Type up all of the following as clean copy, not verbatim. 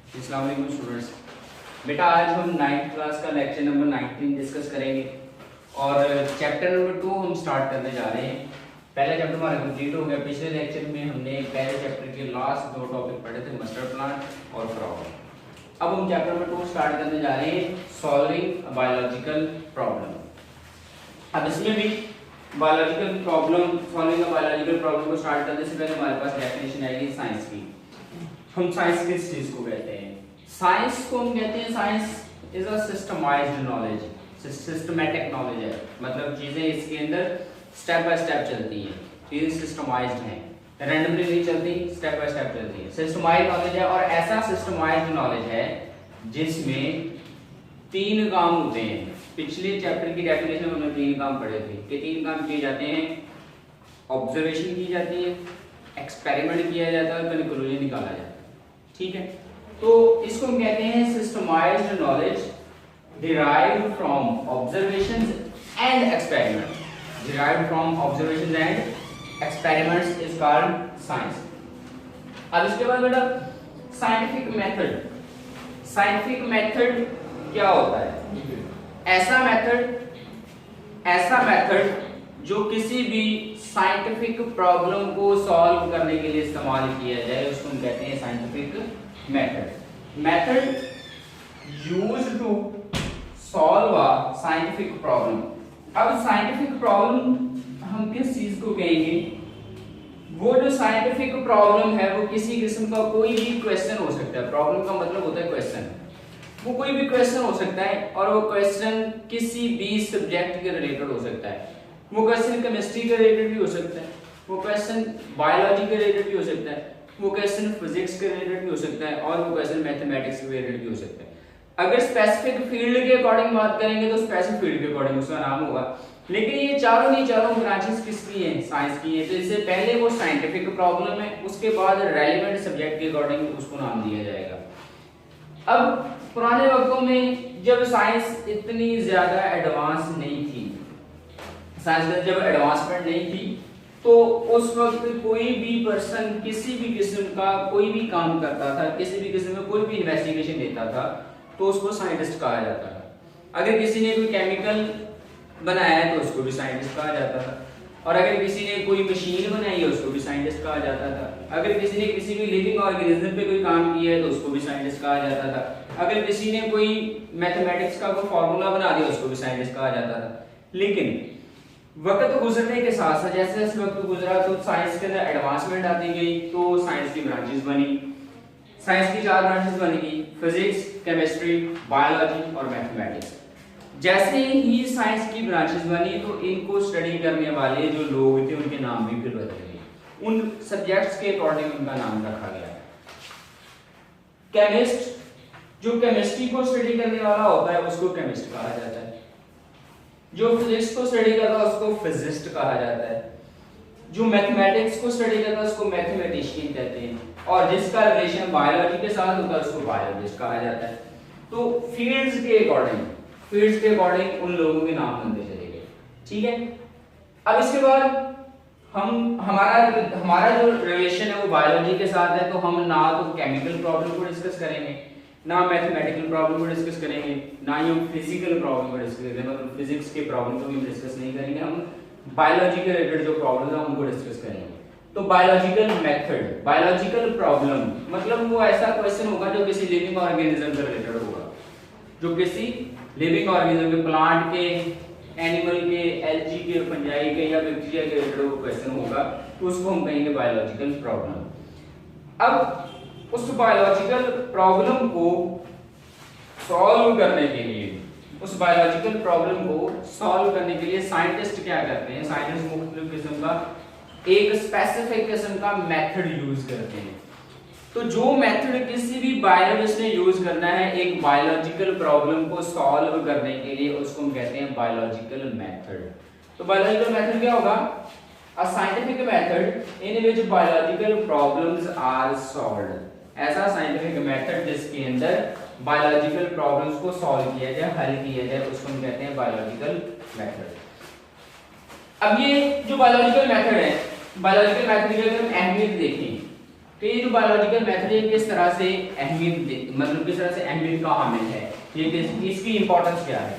अस्सलाम वालेकुम स्टूडेंट्स। बेटा आज हम 9th क्लास का लेक्चर नंबर 19 डिस्कस करेंगे और चैप्टर नंबर 2 हम स्टार्ट करने जा रहे हैं। पहला चैप्टर हमारा कंप्लीट हो गया। पिछले लेक्चर में हमने पहले चैप्टर के लास्ट 2 टॉपिक पढ़े थे, मस्टर्ड प्लांट और फ्रॉग। अब हम चैप्टर नंबर 2 स्टार्ट करने जा रहे हैं, सॉल्विंग बायोलॉजिकल प्रॉब्लम। अब इसमें भी biological problem, solving a biological problem को स्टार्ट करने से पहले हमारे पास डेफिनेशन आएगी साइंस की। हम साइंस किस चीज को कहते हैं? साइंस को हम कहते हैं, science is a systemised knowledge, systematic knowledge है, मतलब चीजें इसके अंदर स्टेप बाय स्टेप चलती हैं, चीजें सिस्टमाइज्ड हैं, रैंडमली नहीं चलती, स्टेप बाय स्टेप चलती है। सिस्टमाइज्ड नॉलेज है और ऐसा सिस्टमाइज्ड नॉलेज है जिसमें 3 काम होते हैं। पिछले चैप्टर की डेफिनेशन में हमने 3 काम पढ़े थे कि 3 काम किए जाते हैं, ऑब्जर्वेशन की जाती है, एक्सपेरिमेंट किया जाता है और कंक्लूजन निकाला जाता है। ठीक है, तो इसको हम कहते हैं systemised knowledge derived from observations and experiment. Derived from observations and experiments is called science. अब इसके बाद बेटा साइंटिफिक मेथड। साइंटिफिक मेथड क्या होता है? ऐसा मेथड जो किसी भी साइंटिफिक प्रॉब्लम को सॉल्व करने के लिए इस्तेमाल किया जाए उसको हम कहते हैं scientific method. Method used to solve a scientific problem. अब साइंटिफिक प्रॉब्लम हम किस चीज को कहेंगे? वो जो साइंटिफिक प्रॉब्लम है वो किसी किस्म का कोई भी क्वेश्चन हो सकता है। प्रॉब्लम का मतलब होता है क्वेश्चन। वो कोई भी क्वेश्चन हो सकता है और वो क्वेश्चन किसी भी सब्जेक्ट के रिलेटेड हो सकता है। वो क्वेश्चन केमिस्ट्री के रिलेटेड भी हो सकता है, वो क्वेश्चन बायोलॉजी के रिलेटेड भी हो सकता है, वो क्वेश्चन फिजिक्स के रिलेटेड भी हो सकता है और वो क्वेश्चन मैथमेटिक्स के रिलेटेड भी हो सकता है। अगर स्पेसिफिक फील्ड के अकॉर्डिंग बात करेंगे तो स्पेसिफिक फील्ड के अकॉर्डिंग उसका नाम होगा। लेकिन ये चारों ब्रांचेस किसकी हैं? साइंस की है। तो इससे पहले वो साइंटिफिक प्रॉब्लम है, उसके बाद रेलेवेंट सब्जेक्ट के अकॉर्डिंग उसको नाम दिया जाएगा। अब पुराने वक्तों में जब साइंस इतनी ज्यादा एडवांस नहीं थी, साइंस में जब एडवांसमेंट नहीं थी, तो उस वक्त कोई भी पर्सन किसी भी किस्म का कोई भी काम करता था, किसी भी किस्म का कोई भी इन्वेस्टिगेशन लेता था तो उसको साइंटिस्ट कहा जाता था। अगर किसी ने कोई केमिकल बनाया है तो उसको भी साइंटिस्ट कहा जाता था, और अगर किसी ने कोई मशीन बनाई है उसको भी साइंटिस्ट कहा जाता था। अगर किसी ने किसी भी लिविंग ऑर्गेनिज्म पे कोई काम किया है तो उसको भी साइंटिस्ट कहा जाता था। अगर किसी ने कोई मैथमेटिक्स का कोई फार्मूला बना दिया उसको भी साइंटिस्ट कहा जाता था। लेकिन वक्त गुजरने के साथ साथ जैसे जैसे वक्त गुजरा तो साइंस के अंदर एडवांसमेंट आती गई, तो साइंस की ब्रांचेस बनी। साइंस की 4 ब्रांचेस बनी गई, फिजिक्स, केमिस्ट्री, बायोलॉजी और मैथमेटिक्स। जैसे ही साइंस की ब्रांचेस बनी तो इनको स्टडी करने वाले जो लोग थे उनके नाम भी फिर बदल गए, उन सब्जेक्ट्स के अकॉर्डिंग उनका नाम रखा गया। केमिस्ट, जो केमिस्ट्री को स्टडी करने वाला होता है उसको केमिस्ट कहा जाता है। जो फिजिक्स को स्टडी करता है उसको फिजिस्ट कहा जाता है। जो मैथमेटिक्स को स्टडी करता है उसको मैथमेटिशियन कहते हैं, और जिसका रिलेशन बायोलॉजी के साथ होता है उसको बायोलॉजिस्ट कहा जाता है। तो फील्ड्स के अकॉर्डिंग उन लोगों के नाम बनते चले गए। ठीक है, अब इसके बाद हमारा जो रिलेशन है वो बायोलॉजी के साथ है, तो हम ना तो केमिकल प्रॉब्लम को डिस्कस करेंगे, ना मैथमेटिकल प्रॉब्लम को डिस्कस करेंगे, ना ही हम फिजिकल प्रॉब्लम को डिस्कस करेंगे, मतलब फिजिक्स के प्रॉब्लम को भी डिस्कस नहीं करेंगे। हम बायोलॉजी के रिलेटेड जो प्रॉब्लम है उनको डिस्कस करेंगे। तो बायोलॉजिकल मेथड, बायोलॉजिकल प्रॉब्लम मतलब वो ऐसा क्वेश्चन होगा जो किसी लिविंग ऑर्गेनिज्म से रिलेटेड होगा, जो किसी लिविंग ऑर्गेनिज्म के, प्लांट के, एनिमल के, एल्गी के, फंजाई के या बैक्टीरिया के रिलेटेड क्वेश्चन होगा, तो उसको हम कहेंगे बायोलॉजिकल प्रॉब्लम। अब उस बायोलॉजिकल प्रॉब्लम को सॉल्व करने के लिए साइंटिस्ट क्या करते हैं? साइंटिस्ट मुख्तलिफ किस्म का एक स्पेसिफिक किस्म का मेथड यूज करते हैं। तो जो मेथड किसी भी बायोलॉजिस्ट ने यूज करना है एक बायोलॉजिकल प्रॉब्लम को सॉल्व करने के लिए, उसको हम कहते हैं बायोलॉजिकल मेथड। तो बायोलॉजिकल मेथड क्या होगा? A scientific method in which biological problems are solved। ऐसा साइंटिफिक मेथड जिसके अंदर बायोलॉजिकल प्रॉब्लम्स को सॉल्व किया जाए, हल किया जाए, उसको हम कहते हैं बायोलॉजिकल मेथड। अब ये जो बायोलॉजिकल मेथड है, बायोलॉजिकल मेथड की अगर हम अहमियत देखें तो ये जो बायोलॉजिकल मेथड है किस तरह से अहमियत मतलब किस तरह से अहमियत का हामिल है, ये इसकी इंपॉर्टेंस क्या है।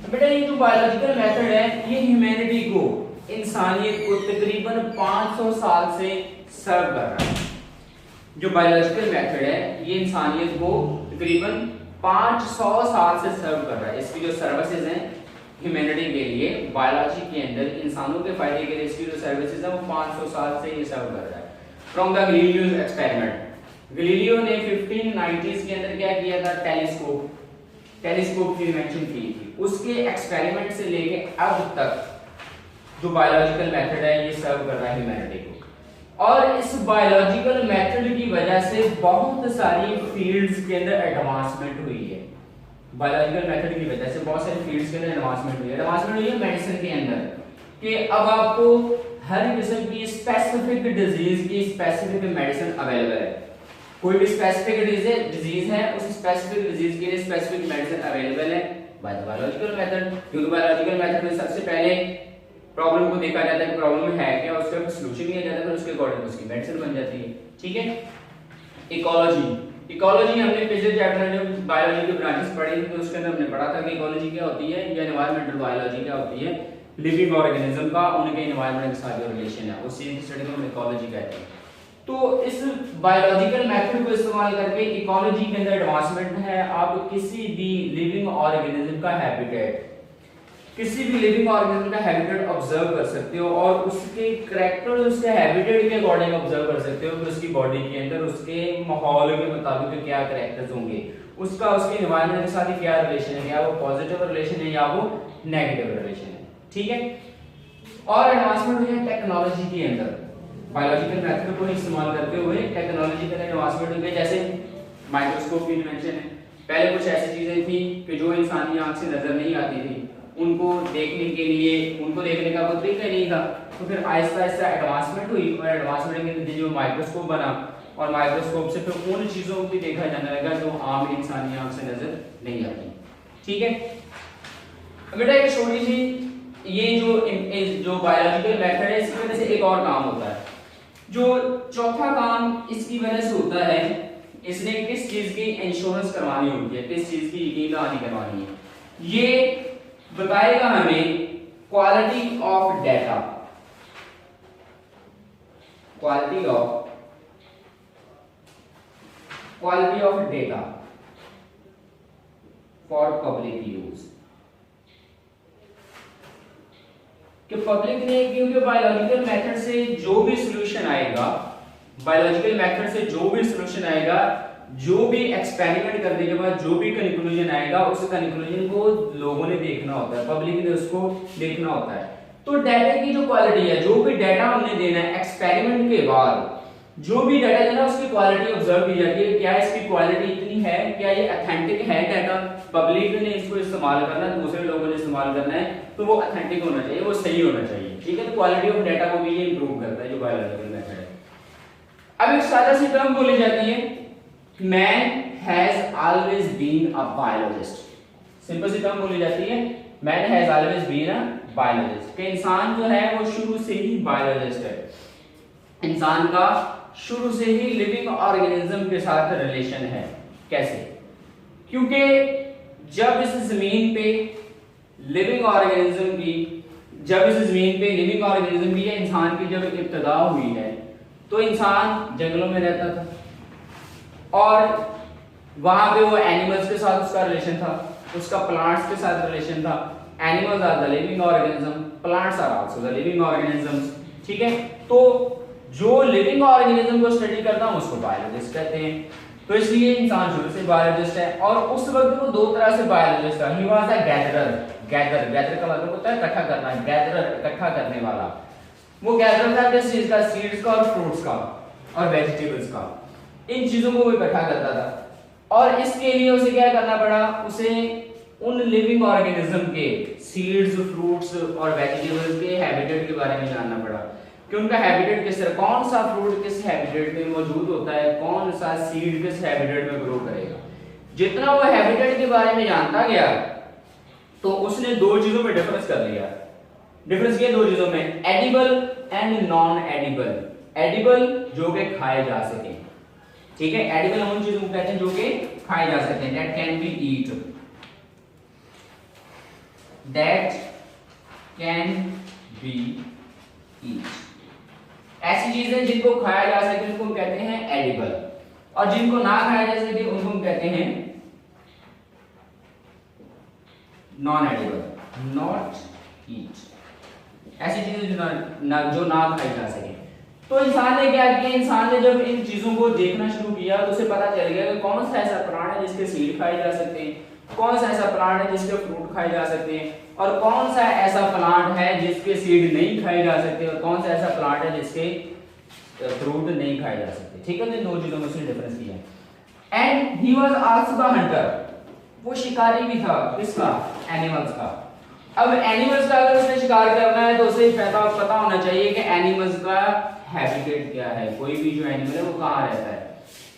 तो बेटा ये जो बायोलॉजिकल मेथड है ये ह्यूमैनिटी को, इंसानियत को तकरीबन 500 साल से सर्व कर रहा है। जो बायोलॉजिकल मेथड है ये इंसानियत को तकरीबन 500 साल से सर्व कर रहा है। इसकी जो सर्विसेज हैं ह्यूमैनिटी के लिए बायोलॉजी के अंदर इंसानों के फायदे के लिए इसकी जो सर्विसेज है वो 500 साल से ये सर्व कर रहा है। From the Galileo's experiment, Galileo ने 1590s के अंदर क्या किया था, टेलीस्कोप की इन्वेंशन की थी। उसके एक्सपेरिमेंट से लेके अब तक जो बायोलॉजिकल मेथड है ये सर्व कर रहा है ह्यूमैनिटी को। और इस बायोलॉजिकल मेथड की वजह से बहुत सारी फील्ड्स के अंदर एडवांसमेंट हुई है। बायोलॉजिकल मेथड की वजह से बहुत सारी फील्ड्स के अंदर एडवांसमेंट हुई है मेडिसिन के अंदर, कि अब आपको हर किस्म की स्पेसिफिक डिजीज की स्पेसिफिक मेडिसिन अवेलेबल है। कोई भी स्पेसिफिक डिजीज है उस स्पेसिफिक डिजीज के लिए स्पेसिफिक मेडिसिन अवेलेबल है बाय द बायोलॉजिकल मेथड। क्योंकि बायोलॉजिकल मेथड में सबसे पहले प्रॉब्लम को देखा जाता है कि प्रॉब्लम है क्या, उसका सॉल्यूशन दिया जाता है, फिर उसके अकॉर्डिंग उसकी मेडिसिन बन जाती है। ठीक है। इकोलॉजी हमने पिछले चैप्टर में बायोलॉजी के ब्रांचेस पढ़ी थी तो उसके अंदर हमने पढ़ा था कि इकोलॉजी क्या होती है या एनवायरमेंटल बायोलॉजी क्या होती है, लिविंग ऑर्गेनिज्म का उनके एनवायरनमेंट के साथ जो रिलेशन है उसी स्टडी को हम इकोलॉजी कहते हैं। तो इस बायोलॉजिकल मेथड को इस्तेमाल करके इकोलॉजी के अंदर एडवांसमेंट है। आप किसी भी लिविंग ऑर्गेनिज्म का हैबिटेट, किसी भी लिविंग ऑर्गेनिज्म का हैबिटेट ऑब्जर्व कर सकते हो और उसके कैरेक्टर उसके हैबिटेट के अकॉर्डिंग ऑब्जर्व कर सकते हो कि उसकी बॉडी के अंदर उसके माहौल के मुताबिक क्या कैरेक्टर्स होंगे, उसका उसके एनवायरनमेंट के साथ क्या रिलेशन है, क्या वो पॉजिटिव रिलेशन है या वो नेगेटिव रिलेशन है। ठीक है। और एडवांसमेंट हुई है टेक्नोलॉजी के अंदर, बायोलॉजिकल मेथड को इस्तेमाल करते हुए टेक्नोलॉजी के अंदर एडवांसमेंट हुई है। जैसे माइक्रोस्कोप की इन्वेंशन है। पहले कुछ ऐसी चीजें थी कि जो इंसानी आंख से नजर नहीं आती थी, उनको देखने के लिए उनको देखने का कोई तरीका नहीं था, तो फिर आहिस्ता आहिस्ता एडवांसमेंट हुई और एडवांसमेंट के नतीजे में माइक्रोस्कोप बना और माइक्रोस्कोप से फिर उन चीजों को भी देखा जाने लगा जो आम इंसानी आंख से नजर नहीं आती। ठीक है। बेटा एक छोटी सी ये जो बायोलॉजिकल मेथड है इसकी वजह से एक और काम होता है। जो चौथा काम इसकी वजह से होता है, इसने किस चीज की इंश्योरेंस करवानी होती है, किस चीज की यकीन दहानी करवानी है, ये बताएगा हमें quality of data, quality of data for public use. कि पब्लिक ने, क्योंकि बायोलॉजिकल मेथड से जो भी सॉल्यूशन आएगा, बायोलॉजिकल मेथड से जो भी सॉल्यूशन आएगा, जो भी एक्सपेरिमेंट करने के बाद जो भी कंक्लूजन आएगा उस कंक्लूजन को लोगों ने देखना होता है, पब्लिक ने उसको देखना होता है। तो डाटा की जो क्वालिटी है, जो भी डाटा हमने देना है एक्सपेरिमेंट के बाद, जो भी डाटा देना उसकी क्वालिटी ऑब्जर्व की जाती है। क्या इसकी क्वालिटी इतनी है, क्या ये ऑथेंटिक है डाटा, पब्लिक ने इसको इस्तेमाल करना है, दूसरे लोगों ने इस्तेमाल करना है, तो वो ऑथेंटिक होना चाहिए, वो सही होना चाहिए। ठीक है। तो क्वालिटी ऑफ डाटा को भी ये इंप्रूव करता है जो बायोलॉजिकल मेथड है। अब एक सादा सी टर्म बोली जाती है, man has always been a biologist. Simple सी टर्म बोली जाती है, man has always been a biologist, कि इंसान जो है वो शुरू से ही बायोलॉजिस्ट है। इंसान का शुरू से ही लिविंग ऑर्गेनिज्म के साथ रिलेशन है। कैसे? क्योंकि जब इस जमीन पे लिविंग ऑर्गेनिज्म की या इंसान की जब इब्तिदा हुई है तो इंसान जंगलों में रहता था और वहां पे वो एनिमल्स के साथ उसका रिलेशन था, उसका प्लांट्स के साथ रिलेशन था। Animals are the living organism, plants are also the living organisms. ठीक है। तो जो लिविंग ऑर्गेनिज्म को स्टडी करता है उसको बायोलॉजिस्ट कहते हैं। तो इसलिए इंसान शुरू से बायोलॉजिस्ट है और उस वक्त वो दो तरह से बायोलॉजिस्ट था। ही वाज अ गैदरर का मतलब होता है इकट्ठा करना, गैदरर इकट्ठा करने वाला। वो गैदरर था किस चीज का? सीड्स का और फ्रूट्स का और वेजिटेबल्स का, इन चीजों को वो इकट्ठा करता था। और इसके लिए उसे क्या करना पड़ा? उसे उन लिविंग ऑर्गेनिज्म के सीड्स, फ्रूट्स और वेजिटेबल्स के हैबिटेट के बारे में जानना पड़ा कि उनका हैबिटेट किस तरह, कौन सा फ्रूट किस हैबिटेट में मौजूद होता है, कौन सा सीड किस हैबिटेट में ग्रो करेगा। जितना वो हैबिटेट के बारे में जानता गया तो उसने दो चीजों में डिफरेंस कर लिया। डिफरेंस किया दो चीजों में, edible and non edible. Edible जो कि खाए जा सके, ठीक है। एडिबल उन चीजों को कहते हैं जो कि खाए जा सकते हैं, that can be eat, that can be eat. ऐसी चीजें जिनको खाया जा सके उनको हम कहते हैं एडिबल, और जिनको ना खाया जा सके उनको हम कहते हैं नॉन एडिबल, नॉट ईट। ऐसी चीजें जो ना खाई जा सके। तो इंसान ने क्या किया, इंसान ने जब इन चीजों को देखना शुरू किया तो उसे पता चल गया कि कौन सा ऐसा प्लांट है जिसके सीड खाए जा सकते हैं, कौन सा ऐसा प्लांट है जिसके फ्रूट खाए जा सकते हैं, और कौन सा ऐसा प्लांट है जिसके सीड नहीं खाए जा सकते, और कौन सा ऐसा प्लांट है जिसके फ्रूट नहीं खाए जा सकते, ठीक है। तो दो चीजों में उसने डिफरेंस किया। And he was also the Hunter, वो शिकारी भी था, किसका, एनिमल्स का। अब एनिमल्स का अगर उसने शिकार करना है तो उसे पता होना चाहिए कि एनिमल्स का हैबिटेट क्या है, कोई भी जो एनिमल है वो कहाँ रहता है।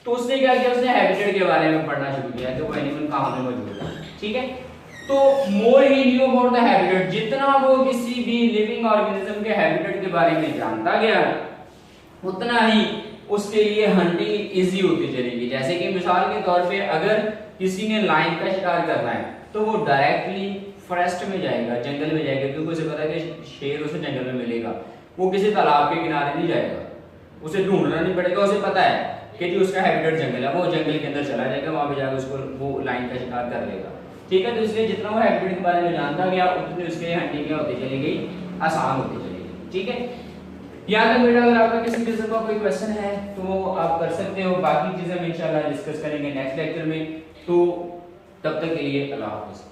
तो उसने क्या किया, उसने हैबिटेट के बारे में पढ़ना शुरू किया कि वो एनिमल कहाँ पे मौजूद है, ठीक है। तो मोर ही न्यू अबाउट द हैबिटेट, जितना वो किसी भी लिविंग ऑर्गेनिज्म के हैबिटेट के बारे में जानता गया उतना ही उसके लिए हंटिंग इजी होती चलेगी। जैसे कि मिसाल के तौर पे अगर किसी ने लायन का शिकार करना है तो वो डायरेक्टली फॉरेस्ट में जाएगा, जंगल में जाएगा, क्योंकि उसे पता है कि शेर उसे जंगल में मिलेगा। वो किसी तालाब के किनारे नहीं जाएगा, उसे ढूंढना नहीं पड़ेगा, उसे पता है कि जी उसका हैबिटेट जंगल है, वो जंगल के अंदर चला जाएगा, वहां पे जाकर उसको वो लायन का शिकार कर लेगा, ठीक है। तो इसलिए जितना वो हैबिटेट के बारे में जानता गया उतनी उसके हंटिंग क्या होती चली गई, आसान होती चली गई, ठीक है। याद है बेटा, अगर आपका किसी किस्म का कोई क्वेश्चन है तो आप कर सकते हो, बाकी चीजें हम इंशाल्लाह डिस्कस करेंगे नेक्स्ट लेक्चर में। तो तब तक के लिए अल्लाह हाफिज़।